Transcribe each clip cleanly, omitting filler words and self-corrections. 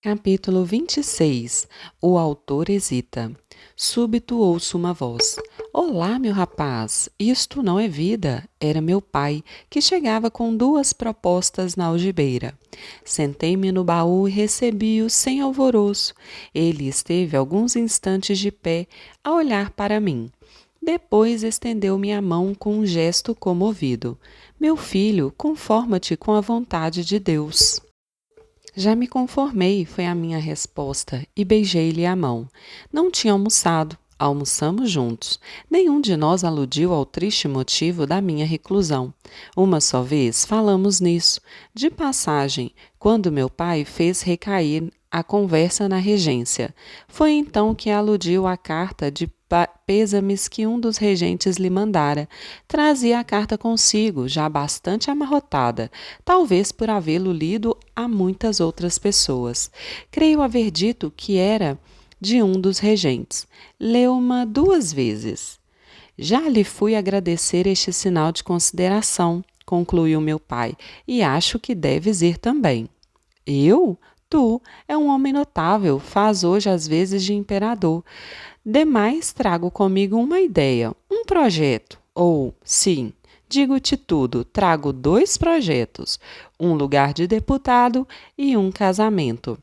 Capítulo 26. O autor hesita. Súbito ouço uma voz. Olá, meu rapaz, isto não é vida. Era meu pai, que chegava com 2 propostas na algibeira. Sentei-me no baú e recebi-o sem alvoroço. Ele esteve alguns instantes de pé, a olhar para mim. Depois estendeu-me a mão com um gesto comovido. Meu filho, conforma-te com a vontade de Deus. Já me conformei, foi a minha resposta, e beijei-lhe a mão. Não tinha almoçado. Almoçamos juntos. Nenhum de nós aludiu ao triste motivo da minha reclusão. Uma só vez falamos nisso. De passagem, quando meu pai fez recair a conversa na regência. Foi então que aludiu à carta de pêsames que um dos regentes lhe mandara. Trazia a carta consigo, já bastante amarrotada, talvez por havê-lo lido a muitas outras pessoas. Creio haver dito que era de um dos regentes. Leu-ma 2 vezes. Já lhe fui agradecer este sinal de consideração, concluiu meu pai, e acho que deves ir também. Eu? Tu é um homem notável, faz hoje as vezes de imperador. Demais trago comigo uma ideia, um projeto, ou, sim, digo-te tudo, trago 2 projetos, um lugar de deputado e um casamento.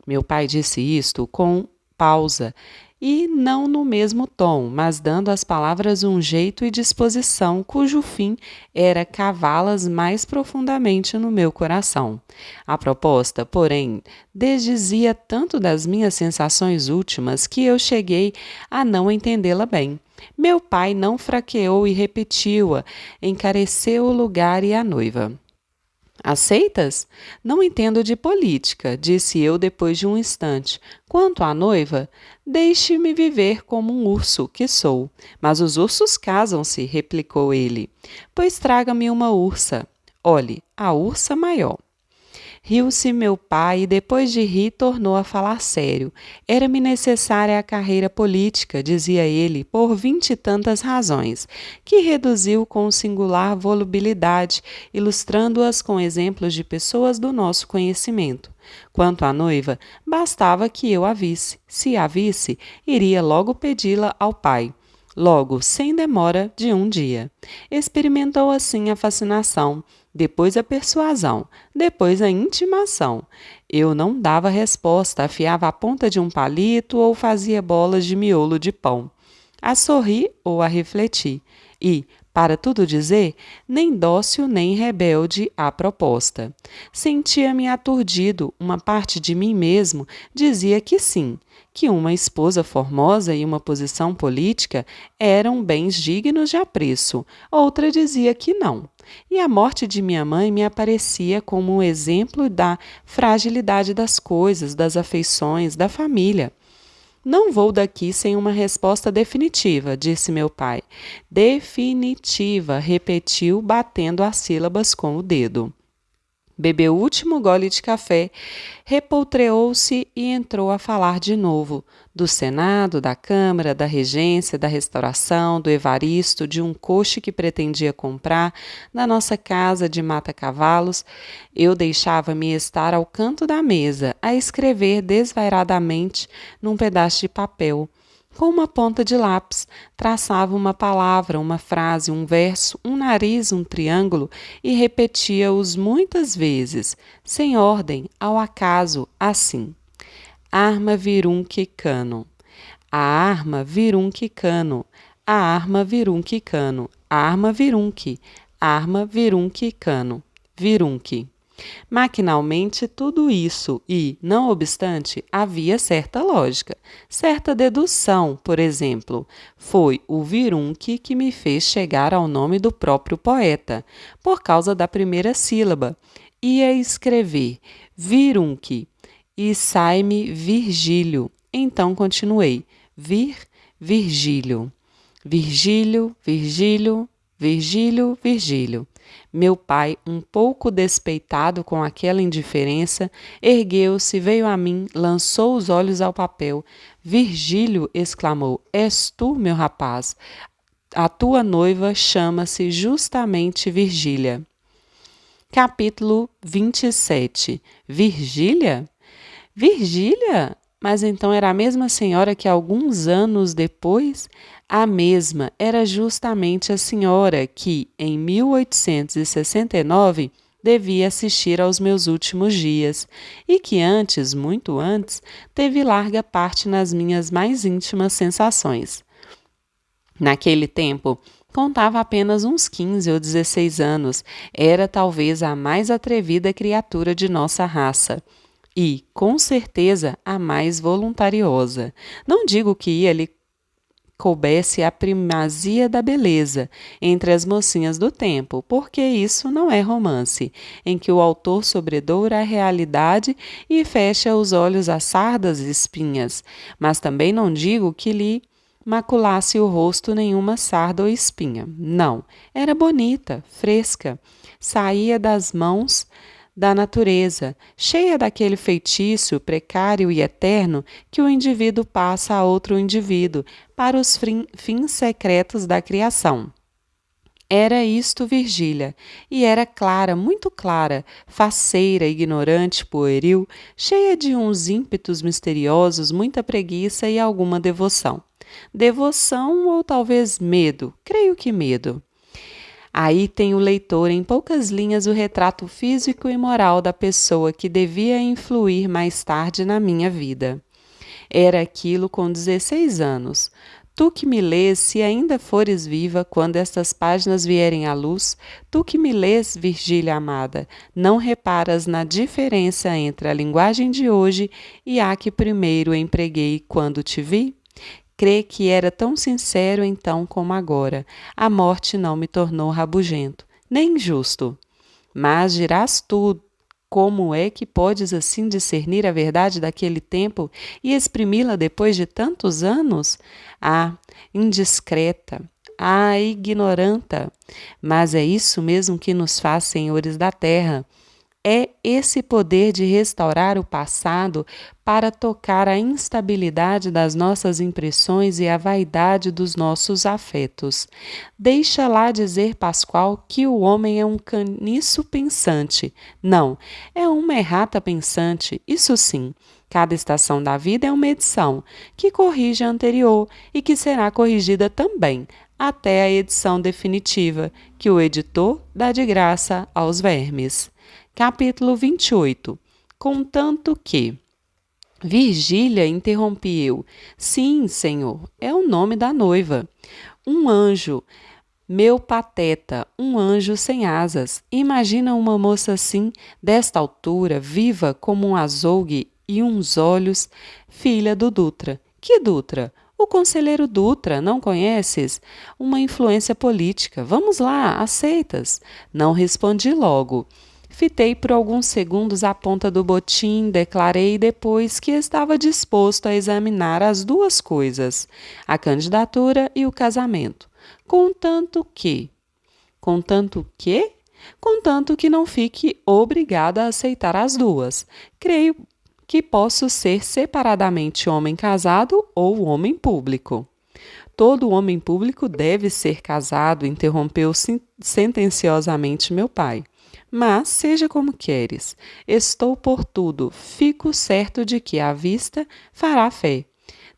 Meu pai disse isto com pausa, e não no mesmo tom, mas dando às palavras um jeito e disposição cujo fim era cavá-las mais profundamente no meu coração. A proposta, porém, desdizia tanto das minhas sensações últimas que eu cheguei a não entendê-la bem. Meu pai não fraqueou e repetiu-a, encareceu o lugar e a noiva. Aceitas? Não entendo de política, disse eu depois de um instante. Quanto à noiva, deixe-me viver como um urso que sou. Mas os ursos casam-se, replicou ele. Pois traga-me uma ursa. Olhe, a ursa maior. Riu-se meu pai e, depois de rir, tornou a falar sério. Era-me necessária a carreira política, dizia ele, por 20 e tantas razões, que reduziu com singular volubilidade, ilustrando-as com exemplos de pessoas do nosso conhecimento. Quanto à noiva, bastava que eu a visse. Se a visse, iria logo pedi-la ao pai. Logo, sem demora de um dia. Experimentou assim a fascinação, depois a persuasão, depois a intimação. Eu não dava resposta, afiava a ponta de um palito ou fazia bolas de miolo de pão. A sorrir ou a refletir. E, para tudo dizer, nem dócil nem rebelde à proposta. Sentia-me aturdido, uma parte de mim mesmo dizia que sim, que uma esposa formosa e uma posição política eram bens dignos de apreço, outra dizia que não. E a morte de minha mãe me aparecia como um exemplo da fragilidade das coisas, das afeições, da família. Não vou daqui sem uma resposta definitiva, disse meu pai. Definitiva, repetiu, batendo as sílabas com o dedo. Bebeu o último gole de café, repoltreou-se e entrou a falar de novo, do Senado, da Câmara, da Regência, da Restauração, do Evaristo, de um coche que pretendia comprar, da nossa casa de mata-cavalos. Eu deixava-me estar ao canto da mesa, a escrever desvairadamente num pedaço de papel. Com uma ponta de lápis, traçava uma palavra, uma frase, um verso, um nariz, um triângulo e repetia-os muitas vezes, sem ordem, ao acaso, assim. Arma virunque cano. A arma virunque cano. A arma virunque cano. Arma virunque. Arma virunque cano. Virunque. Maquinalmente tudo isso e, não obstante, havia certa lógica, certa dedução, por exemplo. Foi o virunque que me fez chegar ao nome do próprio poeta, por causa da primeira sílaba. Ia escrever virunque e sai-me Virgílio. Então continuei, Virgílio. Virgílio, Virgílio, Virgílio, Virgílio. Meu pai, um pouco despeitado com aquela indiferença, ergueu-se, veio a mim, lançou os olhos ao papel. Virgílio, exclamou, és tu, meu rapaz? A tua noiva chama-se justamente Virgília. Capítulo 27. Virgília? Virgília? Mas então era a mesma senhora que alguns anos depois? A mesma, era justamente a senhora que, em 1869, devia assistir aos meus últimos dias e que antes, muito antes, teve larga parte nas minhas mais íntimas sensações. Naquele tempo, contava apenas uns 15 ou 16 anos, era talvez a mais atrevida criatura de nossa raça. E, com certeza, a mais voluntariosa. Não digo que lhe coubesse a primazia da beleza entre as mocinhas do tempo, porque isso não é romance, em que o autor sobredoura a realidade e fecha os olhos às sardas e espinhas, mas também não digo que lhe maculasse o rosto nenhuma sarda ou espinha. Não, era bonita, fresca, saía das mãos da natureza, cheia daquele feitiço precário e eterno que o indivíduo passa a outro indivíduo para os fins secretos da criação. Era isto Virgília, e era clara, muito clara, faceira, ignorante, pueril, cheia de uns ímpetos misteriosos, muita preguiça e alguma devoção. Devoção ou talvez medo, creio que medo. Aí tem o leitor, em poucas linhas, o retrato físico e moral da pessoa que devia influir mais tarde na minha vida. Era aquilo com 16 anos. Tu que me lês, se ainda fores viva, quando estas páginas vierem à luz, tu que me lês, Virgília amada, não reparas na diferença entre a linguagem de hoje e a que primeiro empreguei quando te vi? Crê que era tão sincero então como agora. A morte não me tornou rabugento, nem injusto. Mas dirás tu, como é que podes assim discernir a verdade daquele tempo e exprimi-la depois de tantos anos? Ah, indiscreta, ah, ignoranta. Mas é isso mesmo que nos faz senhores da terra. É esse poder de restaurar o passado para tocar a instabilidade das nossas impressões e a vaidade dos nossos afetos. Deixa lá dizer Pascoal que o homem é um caniço pensante. Não, é uma errata pensante, isso sim. Cada estação da vida é uma edição, que corrige a anterior e que será corrigida também, até a edição definitiva, que o editor dá de graça aos vermes. Capítulo 28. Contanto que... Virgília, interrompi eu. Sim, senhor, é o nome da noiva. Um anjo, meu pateta, um anjo sem asas. Imagina uma moça assim, desta altura, viva como um azougue e uns olhos, filha do Dutra. Que Dutra? O conselheiro Dutra, não conheces? Uma influência política. Vamos lá, aceitas? Não respondi logo. Fitei por alguns segundos a ponta do botim, declarei depois que estava disposto a examinar as duas coisas, a candidatura e o casamento. Contanto que... Contanto que? Contanto que não fique obrigada a aceitar as duas. Creio que posso ser separadamente homem casado ou homem público. Todo homem público deve ser casado, interrompeu sentenciosamente meu pai. Mas, seja como queres, estou por tudo, fico certo de que a vista fará fé.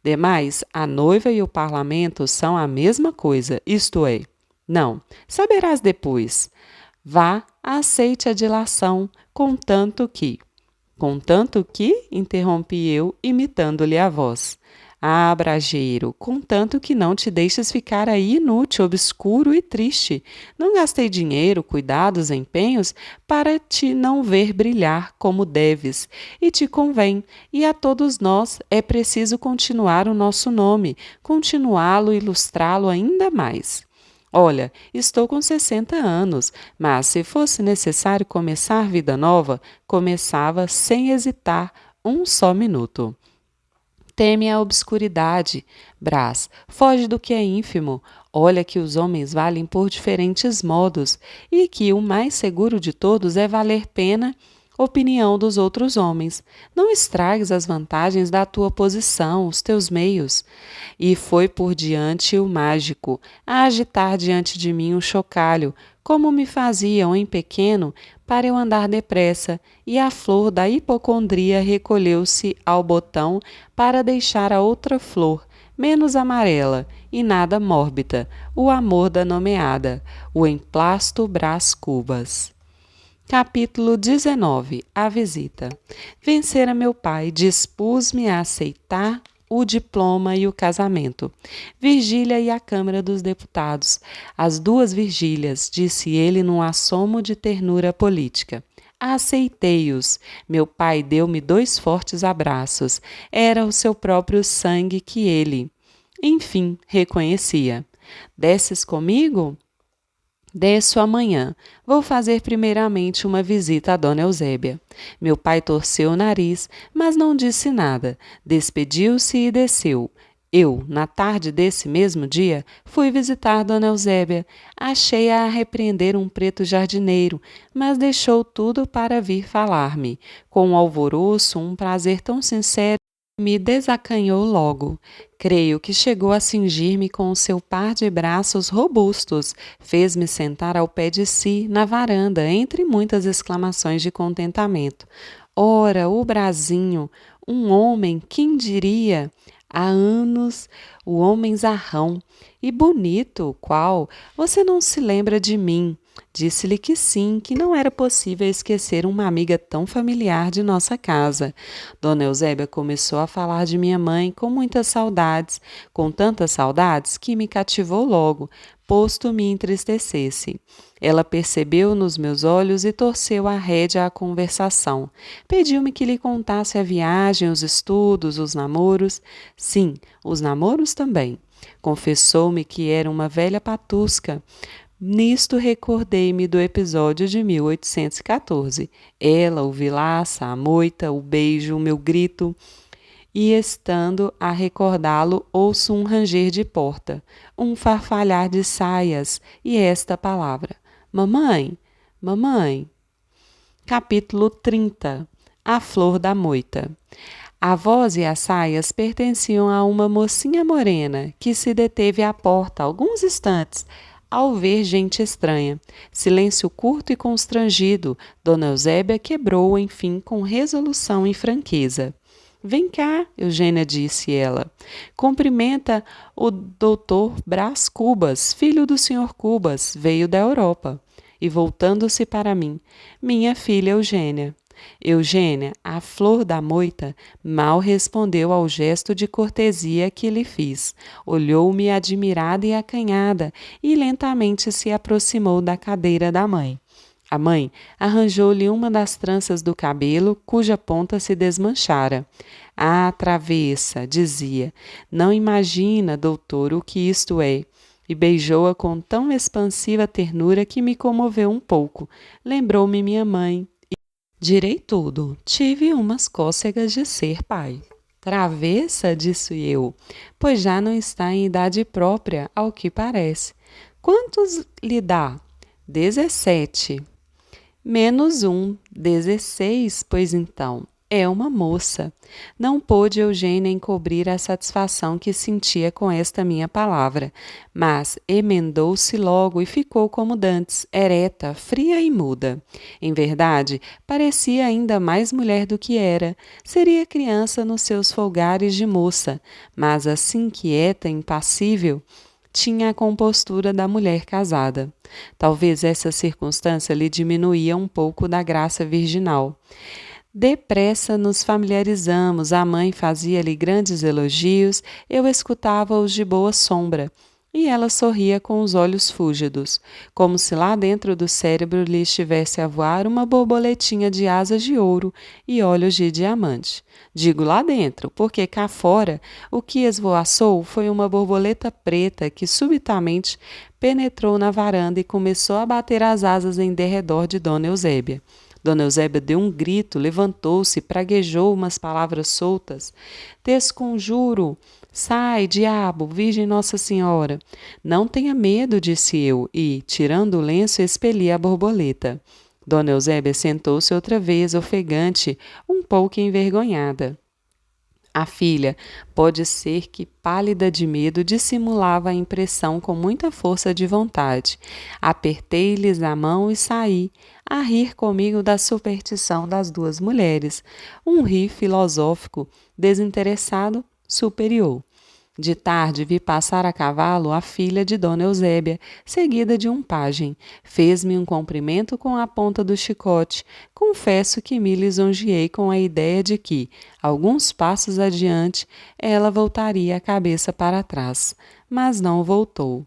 Demais, a noiva e o parlamento são a mesma coisa, isto é. Não, saberás depois. Vá, aceite a dilação, contanto que... Contanto que, interrompi eu, imitando-lhe a voz. Ah, brajeiro, contanto que não te deixes ficar aí inútil, obscuro e triste. Não gastei dinheiro, cuidados, empenhos para te não ver brilhar como deves. E te convém, e a todos nós é preciso continuar o nosso nome, continuá-lo e ilustrá-lo ainda mais. Olha, estou com 60 anos, mas se fosse necessário começar vida nova, começava sem hesitar um só minuto. Teme a obscuridade, Brás, foge do que é ínfimo. Olha que os homens valem por diferentes modos e que o mais seguro de todos é valer pena opinião dos outros homens. Não estragues as vantagens da tua posição, os teus meios. E foi por diante o mágico, a agitar diante de mim um chocalho, como me faziam em pequeno para eu andar depressa, e a flor da hipocondria recolheu-se ao botão para deixar a outra flor, menos amarela e nada mórbida, o amor da nomeada, o emplasto Brás Cubas. Capítulo 19. A visita. Vencera meu pai, dispus-me a aceitar o diploma e o casamento. Virgília e a Câmara dos Deputados. As duas Virgílias, disse ele num assomo de ternura política. Aceitei-os. Meu pai deu-me 2 fortes abraços. Era o seu próprio sangue que ele, enfim, reconhecia. Desces comigo? Desço amanhã. Vou fazer primeiramente uma visita a Dona Eusébia. Meu pai torceu o nariz, mas não disse nada. Despediu-se e desceu. Eu, na tarde desse mesmo dia, fui visitar Dona Eusébia. Achei-a a repreender um preto jardineiro, mas deixou tudo para vir falar-me. Com um alvoroço, um prazer tão sincero, me desacanhou logo. Creio que chegou a cingir-me com o seu par de braços robustos, fez-me sentar ao pé de si, na varanda, entre muitas exclamações de contentamento. Ora, o Brasinho, um homem, quem diria? Há anos, o homem zarrão. E bonito, qual? Você não se lembra de mim? Disse-lhe que sim, que não era possível esquecer uma amiga tão familiar de nossa casa. Dona Eusébia começou a falar de minha mãe com muitas saudades, com tantas saudades que me cativou logo, posto me entristecesse. Ela percebeu nos meus olhos e torceu a rédea à conversação. Pediu-me que lhe contasse a viagem, os estudos, os namoros. Sim, os namoros também. Confessou-me que era uma velha patusca. Nisto recordei-me do episódio de 1814. Ela, o Vilaça, a moita, o beijo, o meu grito. E estando a recordá-lo, ouço um ranger de porta, um farfalhar de saias e esta palavra: Mamãe, mamãe. Capítulo 30. A flor da moita. A voz e as saias pertenciam a uma mocinha morena que se deteve à porta alguns instantes ao ver gente estranha. Silêncio curto e constrangido, Dona Eusébia quebrou, enfim, com resolução e franqueza. Vem cá, Eugênia, disse ela. Cumprimenta o doutor Brás Cubas, filho do senhor Cubas, veio da Europa. E voltando-se para mim, minha filha Eugênia. Eugênia, a flor da moita, mal respondeu ao gesto de cortesia que lhe fiz. Olhou-me admirada e acanhada e lentamente se aproximou da cadeira da mãe. A mãe arranjou-lhe uma das tranças do cabelo, cuja ponta se desmanchara. Ah, travessa, dizia, não imagina, doutor, o que isto é. E beijou-a com tão expansiva ternura que me comoveu um pouco. Lembrou-me minha mãe. Direi tudo. Tive umas cócegas de ser pai. Travessa, disse eu, pois já não está em idade própria, ao que parece. Quantos lhe dá? 17. Menos 1, 16, pois então. É uma moça. Não pôde Eugênia encobrir a satisfação que sentia com esta minha palavra, mas emendou-se logo e ficou como dantes, ereta, fria e muda. Em verdade, parecia ainda mais mulher do que era. Seria criança nos seus folgares de moça, mas assim quieta, impassível, tinha a compostura da mulher casada. Talvez essa circunstância lhe diminuía um pouco da graça virginal. Depressa nos familiarizamos, a mãe fazia-lhe grandes elogios, eu escutava-os de boa sombra, e ela sorria com os olhos fúlgidos, como se lá dentro do cérebro lhe estivesse a voar uma borboletinha de asas de ouro e olhos de diamante. Digo lá dentro, porque cá fora o que esvoaçou foi uma borboleta preta que subitamente penetrou na varanda e começou a bater as asas em derredor de Dona Eusébia. Dona Eusébia deu um grito, levantou-se, praguejou umas palavras soltas. Desconjuro! Sai, diabo, Virgem Nossa Senhora! Não tenha medo, disse eu, e, tirando o lenço, expeli a borboleta. Dona Eusébia sentou-se outra vez, ofegante, um pouco envergonhada. A filha, pode ser que pálida de medo, dissimulava a impressão com muita força de vontade. Apertei-lhes a mão e saí, a rir comigo da superstição das duas mulheres, um rir filosófico, desinteressado, superior. De tarde vi passar a cavalo a filha de Dona Eusébia, seguida de um pajem. Fez-me um cumprimento com a ponta do chicote. Confesso que me lisonjeei com a ideia de que, alguns passos adiante, ela voltaria a cabeça para trás. Mas não voltou.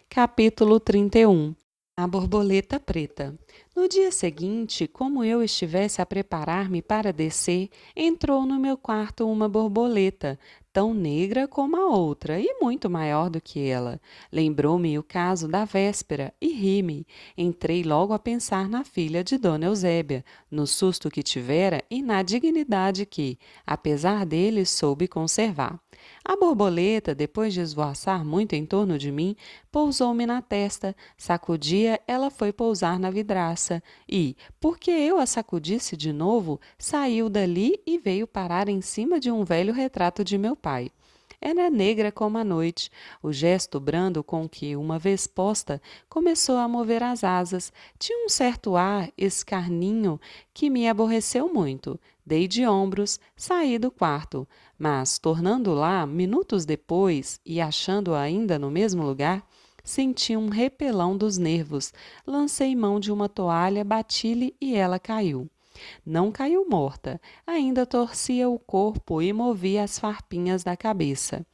Capítulo 31. A borboleta preta. No dia seguinte, como eu estivesse a preparar-me para descer, entrou no meu quarto uma borboleta, tão negra como a outra e muito maior do que ela. Lembrou-me o caso da véspera e ri-me. Entrei logo a pensar na filha de Dona Eusébia, no susto que tivera e na dignidade que, apesar dele, soube conservar. A borboleta, depois de esvoaçar muito em torno de mim, pousou-me na testa, sacudia, ela foi pousar na vidraça e, porque eu a sacudisse de novo, saiu dali e veio parar em cima de um velho retrato de meu pai. Era negra como a noite. O gesto brando com que, uma vez posta, começou a mover as asas tinha um certo ar escarninho que me aborreceu muito. Dei de ombros, saí do quarto, mas, tornando lá, minutos depois, e achando-a ainda no mesmo lugar, senti um repelão dos nervos. Lancei mão de uma toalha, bati-lhe e ela caiu. Não caiu morta, ainda torcia o corpo e movia as farpinhas da cabeça.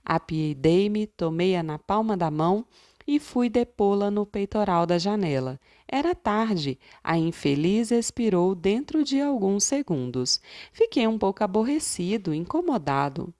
Apiedei-me, tomei-a na palma da mão e fui depô-la no peitoral da janela. Era tarde, a infeliz expirou dentro de alguns segundos. Fiquei um pouco aborrecido, incomodado.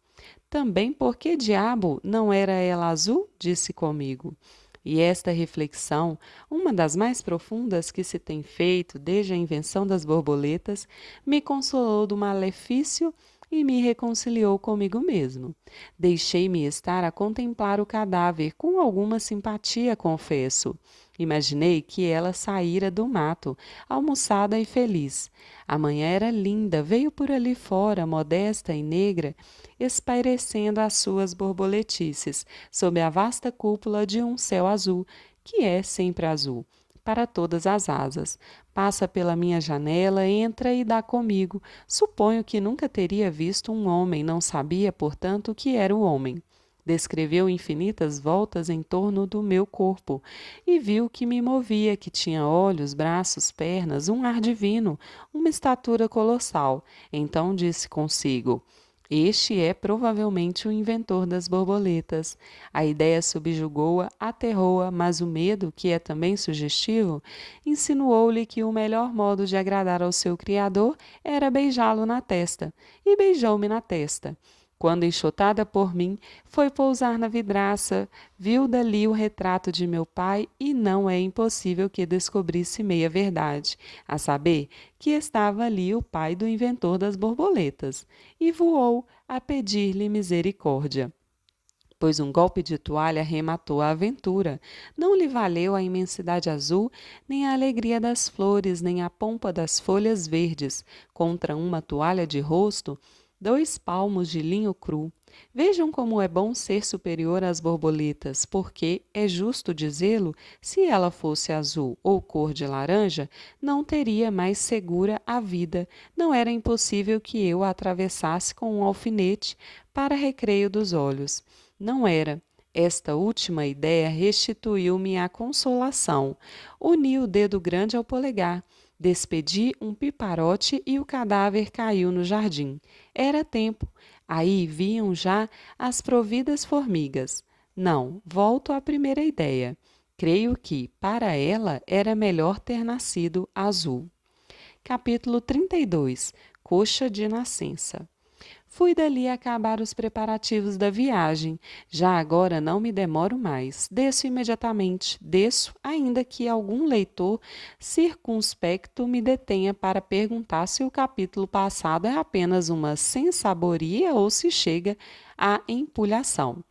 Também por que diabo não era ela azul? Disse comigo. E esta reflexão, uma das mais profundas que se tem feito desde a invenção das borboletas, me consolou do malefício e me reconciliou comigo mesmo. Deixei-me estar a contemplar o cadáver com alguma simpatia, confesso. Imaginei que ela saíra do mato, almoçada e feliz. A manhã era linda, veio por ali fora, modesta e negra, espairecendo as suas borboletices, sob a vasta cúpula de um céu azul, que é sempre azul, para todas as asas. Passa pela minha janela, entra e dá comigo. Suponho que nunca teria visto um homem, não sabia, portanto, o que era o homem. Descreveu infinitas voltas em torno do meu corpo e viu que me movia, que tinha olhos, braços, pernas, um ar divino, uma estatura colossal. Então disse consigo: este é provavelmente o inventor das borboletas. A ideia subjugou-a, aterrou-a, mas o medo, que é também sugestivo, insinuou-lhe que o melhor modo de agradar ao seu criador era beijá-lo na testa, e beijou-me na testa. Quando enxotada por mim, foi pousar na vidraça, viu dali o retrato de meu pai e não é impossível que descobrisse meia verdade, a saber, que estava ali o pai do inventor das borboletas, e voou a pedir-lhe misericórdia. Pois um golpe de toalha rematou a aventura. Não lhe valeu a imensidade azul, nem a alegria das flores, nem a pompa das folhas verdes. Contra uma toalha de rosto, 2 palmos de linho cru. Vejam como é bom ser superior às borboletas, porque, é justo dizê-lo, se ela fosse azul ou cor de laranja, não teria mais segura a vida. Não era impossível que eu a atravessasse com um alfinete para recreio dos olhos. Não era. Esta última ideia restituiu-me a consolação. Uni o dedo grande ao polegar. Despedi um piparote e o cadáver caiu no jardim. Era tempo. Aí viam já as providas formigas. Não, volto à primeira ideia. Creio que, para ela, era melhor ter nascido azul. Capítulo 32. Coxa de nascença. Fui dali acabar os preparativos da viagem. Já agora não me demoro mais. Desço imediatamente. Desço, ainda que algum leitor circunspecto me detenha para perguntar se o capítulo passado é apenas uma sensaboria ou se chega à empulhação.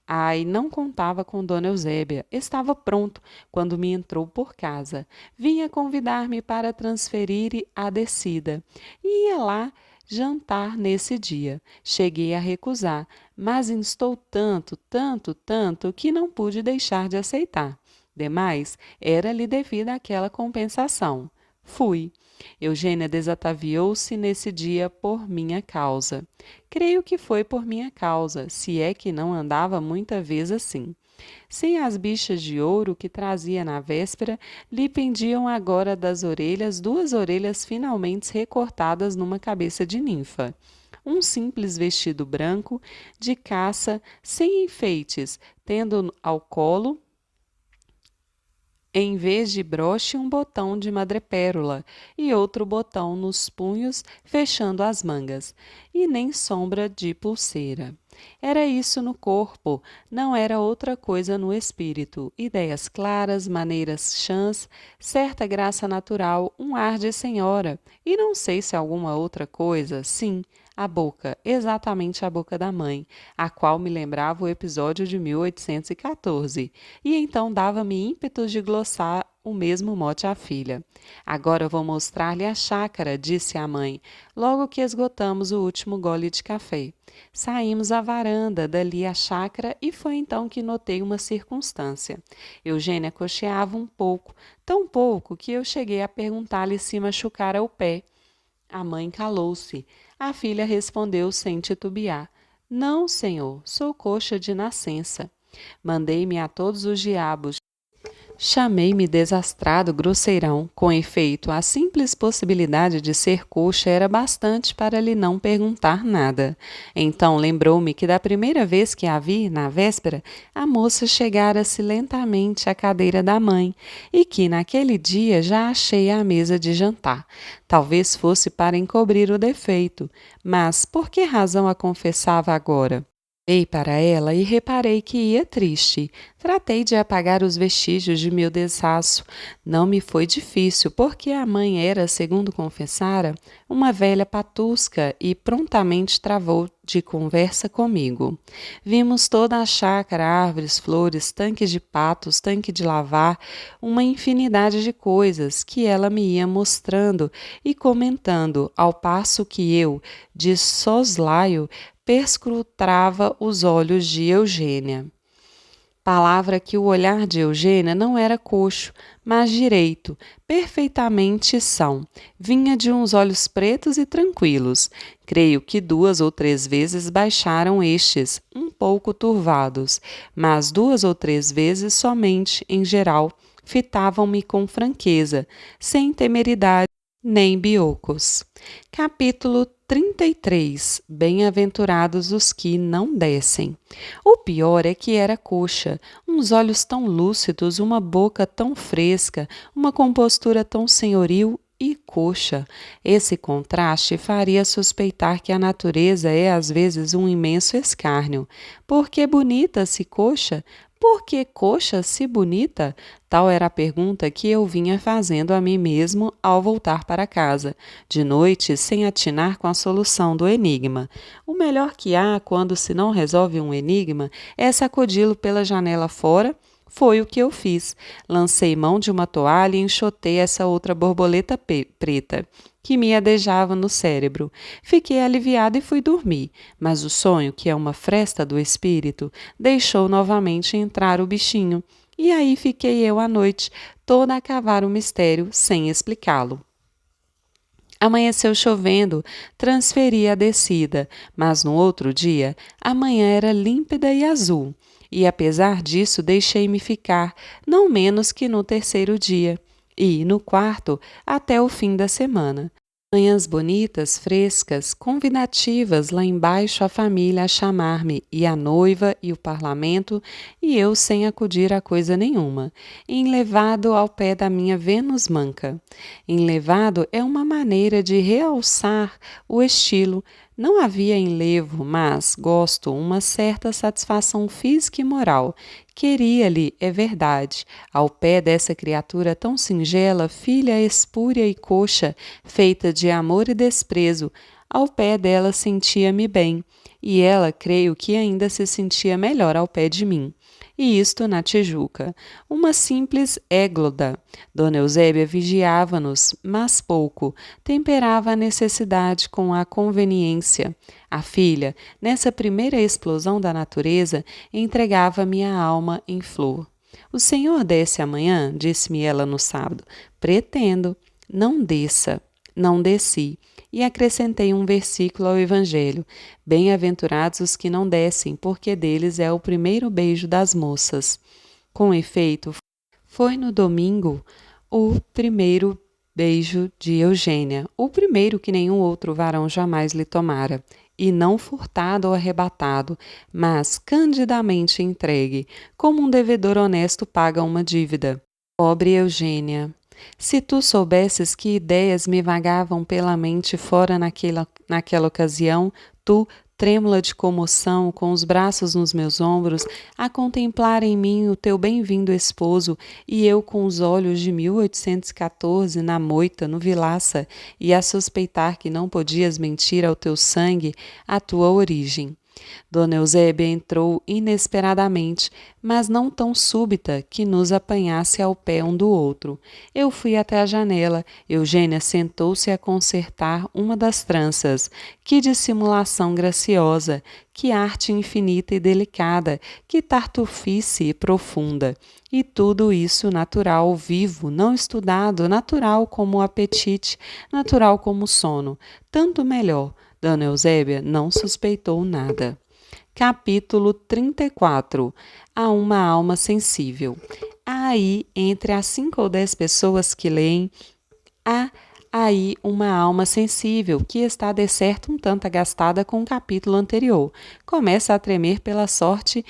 Ai, não contava com Dona Eusébia. Estava pronto quando me entrou por casa. Vinha convidar-me para transferir a descida. Ia lá jantar nesse dia. Cheguei a recusar, mas instou tanto, tanto, tanto que não pude deixar de aceitar. Demais, era-lhe devida aquela compensação. Fui. Eugênia desataviou-se nesse dia por minha causa. Creio que foi por minha causa, se é que não andava muita vez assim. Sem as bichas de ouro que trazia na véspera, lhe pendiam agora das orelhas 2 orelhas finalmente recortadas numa cabeça de ninfa. Um simples vestido branco, de caça, sem enfeites, tendo ao colo, em vez de broche, um botão de madrepérola e outro botão nos punhos, fechando as mangas, e nem sombra de pulseira. Era isso no corpo, não era outra coisa no espírito. Ideias claras, maneiras chãs, certa graça natural, um ar de senhora, e não sei se alguma outra coisa, sim, a boca, exatamente a boca da mãe, a qual me lembrava o episódio de 1814, e então dava-me ímpetos de glossar o mesmo mote à filha. Agora vou mostrar-lhe a chácara, disse a mãe, logo que esgotamos o último gole de café. Saímos à varanda, dali à chácara, e foi então que notei uma circunstância. Eugênia cocheava um pouco, tão pouco que eu cheguei a perguntar-lhe se machucara o pé. A mãe calou-se. A filha respondeu sem titubear. Não, senhor, sou coxa de nascença. Mandei-me a todos os diabos. Chamei-me desastrado grosseirão. Com efeito, a simples possibilidade de ser coxa era bastante para lhe não perguntar nada. Então lembrou-me que da primeira vez que a vi, na véspera, a moça chegara-se lentamente à cadeira da mãe e que naquele dia já achei à mesa de jantar. Talvez fosse para encobrir o defeito, mas por que razão a confessava agora? Olhei para ela e reparei que ia triste. Tratei de apagar os vestígios de meu desaço. Não me foi difícil, porque a mãe era, segundo confessara, uma velha patusca e prontamente travou de conversa comigo. Vimos toda a chácara, árvores, flores, tanques de patos, tanque de lavar, uma infinidade de coisas que ela me ia mostrando e comentando, ao passo que eu, de soslaio, perscrutava os olhos de Eugênia. Palavra que o olhar de Eugênia não era coxo, mas direito, perfeitamente são. Vinha de uns olhos pretos e tranquilos. Creio que 2 ou 3 vezes baixaram estes, um pouco turvados, mas 2 ou 3 vezes somente, em geral, fitavam-me com franqueza, sem temeridade nem biocos. Capítulo 33. Bem-aventurados os que não descem. O pior é que era coxa, uns olhos tão lúcidos, uma boca tão fresca, uma compostura tão senhoril e coxa. Esse contraste faria suspeitar que a natureza é às vezes um imenso escárnio. Por que bonita se coxa? Por que coxa se bonita? Tal era a pergunta que eu vinha fazendo a mim mesmo ao voltar para casa, de noite, sem atinar com a solução do enigma. O melhor que há quando se não resolve um enigma é sacudi-lo pela janela fora. Foi o que eu fiz. Lancei mão de uma toalha e enxotei essa outra borboleta preta que me adejava no cérebro. Fiquei aliviada e fui dormir, mas o sonho, que é uma fresta do espírito, deixou novamente entrar o bichinho. E aí fiquei eu à noite, toda a cavar o mistério, sem explicá-lo. Amanheceu chovendo, transferi a descida, mas no outro dia a manhã era límpida e azul. E apesar disso deixei-me ficar, não menos que no 3º dia, e, no 4º, até o fim da semana. Manhãs bonitas, frescas, convidativas lá embaixo a família a chamar-me, e a noiva e o parlamento, e eu sem acudir a coisa nenhuma. Enlevado ao pé da minha Vênus manca. Enlevado é uma maneira de realçar o estilo. Não havia enlevo, mas, gosto, uma certa satisfação física e moral. Queria-lhe, é verdade, ao pé dessa criatura tão singela, filha espúria e coxa, feita de amor e desprezo, ao pé dela sentia-me bem, e ela creio que ainda se sentia melhor ao pé de mim. E isto na Tijuca. Uma simples égloda. Dona Eusébia vigiava-nos, mas pouco, temperava a necessidade com a conveniência. A filha, nessa primeira explosão da natureza, entregava minha alma em flor. O senhor desce amanhã? Disse-me ela no sábado. Pretendo. Não desça. Não desci. E acrescentei um versículo ao Evangelho. Bem-aventurados os que não descem, porque deles é o primeiro beijo das moças. Com efeito, foi no domingo o primeiro beijo de Eugênia, o primeiro que nenhum outro varão jamais lhe tomara, e não furtado ou arrebatado, mas candidamente entregue, como um devedor honesto paga uma dívida. Pobre Eugênia! Se tu soubesses que ideias me vagavam pela mente fora naquela ocasião, tu, trêmula de comoção, com os braços nos meus ombros, a contemplar em mim o teu bem-vindo esposo, e eu com os olhos de 1814 na moita, no Vilaça, e a suspeitar que não podias mentir ao teu sangue, à tua origem. Dona Eusébia entrou inesperadamente, mas não tão súbita que nos apanhasse ao pé um do outro. Eu fui até a janela. Eugênia sentou-se a consertar uma das tranças. Que dissimulação graciosa! Que arte infinita e delicada! Que tartufice profunda! E tudo isso natural, vivo, não estudado, natural como o apetite, natural como o sono. Tanto melhor. Dona Eusébia não suspeitou nada. Capítulo 34. Há uma alma sensível. Há aí, entre as 5 ou 10 pessoas que leem, há aí uma alma sensível que está de certo um tanto agastada com o capítulo anterior. Começa a tremer pela sorte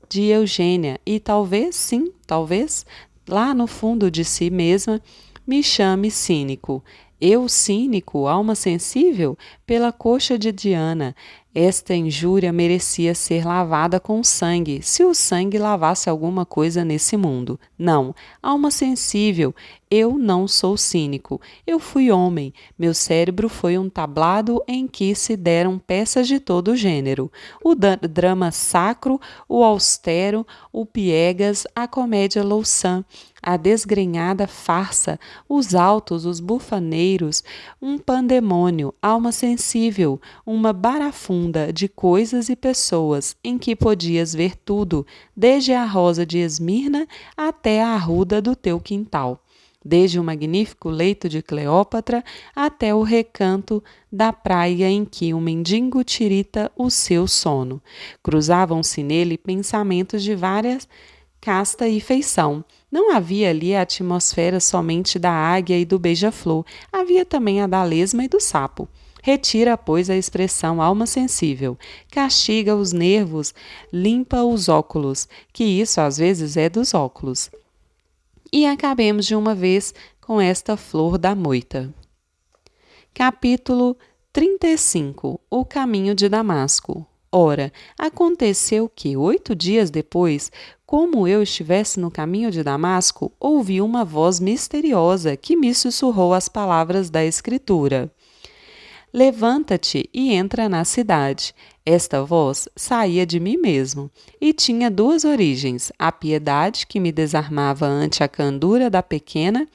de Eugênia e talvez, sim, talvez, lá no fundo de si mesma, me chame cínico. Eu, cínico, alma sensível, pela coxa de Diana. Esta injúria merecia ser lavada com sangue, se o sangue lavasse alguma coisa nesse mundo. Não, alma sensível, eu não sou cínico. Eu fui homem, meu cérebro foi um tablado em que se deram peças de todo o gênero. O drama sacro, o austero, o piegas, a comédia louçã, a desgrenhada farsa, os altos, os bufaneiros, um pandemônio, alma sensível, uma barafunda de coisas e pessoas em que podias ver tudo, desde a rosa de Esmirna até a arruda do teu quintal, desde o magnífico leito de Cleópatra até o recanto da praia em que um mendigo tirita o seu sono. Cruzavam-se nele pensamentos de várias casta e feição. Não havia ali a atmosfera somente da águia e do beija-flor, havia também a da lesma e do sapo. Retira, pois, a expressão alma sensível, castiga os nervos, limpa os óculos, que isso às vezes é dos óculos. E acabemos de uma vez com esta flor da moita. Capítulo 35. O caminho de Damasco. Ora, aconteceu que, 8 dias depois, como eu estivesse no caminho de Damasco, ouvi uma voz misteriosa que me sussurrou as palavras da Escritura. Levanta-te e entra na cidade. Esta voz saía de mim mesmo e tinha 2 origens: a piedade que me desarmava ante a candura da pequena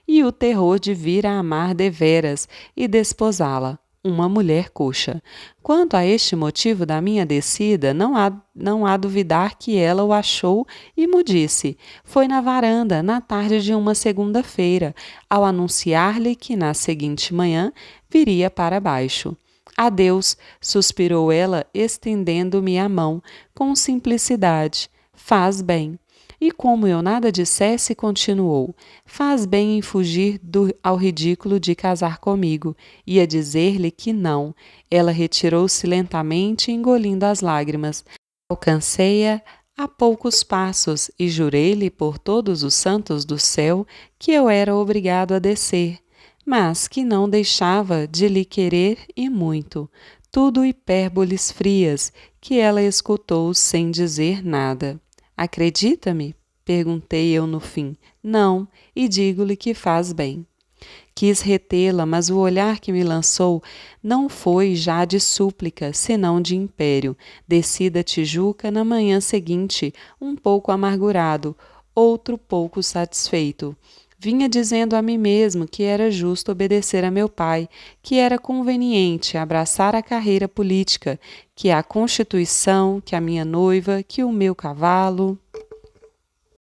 e o terror de vir a amar deveras e desposá-la, uma mulher coxa. Quanto a este motivo da minha descida, não há duvidar que ela o achou e mo disse. Foi na varanda, na tarde de uma segunda-feira, ao anunciar-lhe que na seguinte manhã viria para baixo. Adeus, suspirou ela, estendendo-me a mão, com simplicidade. Faz bem. E como eu nada dissesse, continuou. Faz bem em fugir ao ridículo de casar comigo. Ia dizer-lhe que não. Ela retirou-se lentamente, engolindo as lágrimas. Alcancei-a a poucos passos e jurei-lhe por todos os santos do céu que eu era obrigado a descer, mas que não deixava de lhe querer e muito. Tudo hipérboles frias, que ela escutou sem dizer nada. Acredita-me? Perguntei eu no fim. Não, e digo-lhe que faz bem. Quis retê-la, mas o olhar que me lançou não foi já de súplica, senão de império. Desci da Tijuca na manhã seguinte, um pouco amargurado, outro pouco satisfeito. Vinha dizendo a mim mesmo que era justo obedecer a meu pai, que era conveniente abraçar a carreira política, que a Constituição, que a minha noiva, que o meu cavalo.